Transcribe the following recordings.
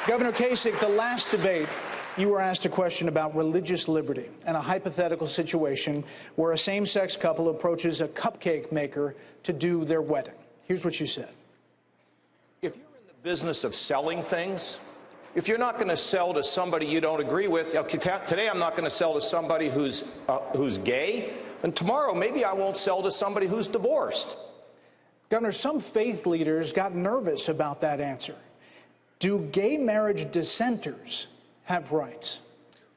Governor Kasich, the last debate, you were asked a question about religious liberty and a hypothetical situation where a same-sex couple approaches a cupcake maker to do their wedding. Here's what you said. If you're in the business of selling things, if you're not going to sell to somebody you don't agree with, okay, today I'm not going to sell to somebody who's gay, and tomorrow maybe I won't sell to somebody who's divorced. Governor, some faith leaders got nervous about that answer. Do gay marriage dissenters have rights?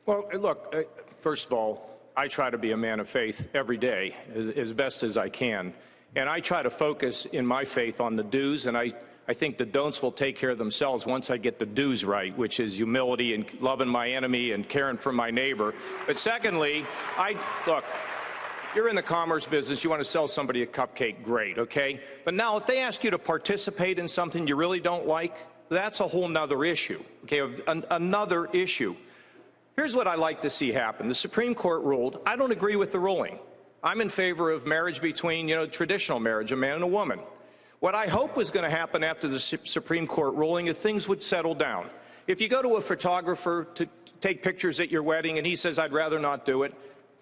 Well, look, first of all, I try to be a man of faith every day as best as I can. And I try to focus in my faith on the do's, and I think the don'ts will take care of themselves once I get the do's right, which is humility and loving my enemy and caring for my neighbor. But secondly, look, you're in the commerce business, you want to sell somebody a cupcake, great, okay? But now if they ask you to participate in something you really don't like, that's a whole nother issue, okay, another issue. Here's what I like to see happen. The Supreme Court ruled. I don't agree with the ruling. I'm in favor of marriage between, traditional marriage, a man and a woman. What I hope was going to happen after the Supreme Court ruling is things would settle down. If you go to a photographer to take pictures at your wedding and he says, I'd rather not do it,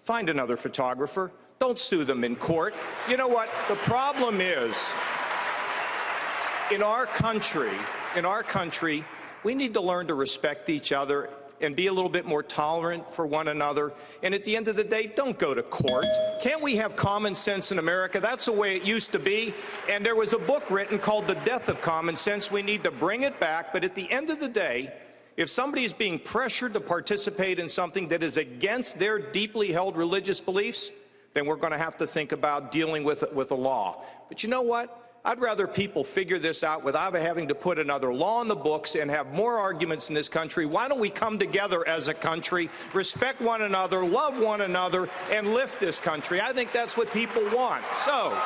find another photographer. Don't sue them in court. You know what? The problem is, in our country, we need to learn to respect each other and be a little bit more tolerant for one another. And at the end of the day, don't go to court. Can't we have common sense in America? That's the way it used to be. And there was a book written called The Death of Common Sense. We need to bring it back. But at the end of the day, if somebody is being pressured to participate in something that is against their deeply held religious beliefs, then we're going to have to think about dealing with it with a law. But you know what? I'd rather people figure this out without having to put another law in the books and have more arguments in this country. Why don't we come together as a country, respect one another, love one another, and lift this country? I think that's what people want. So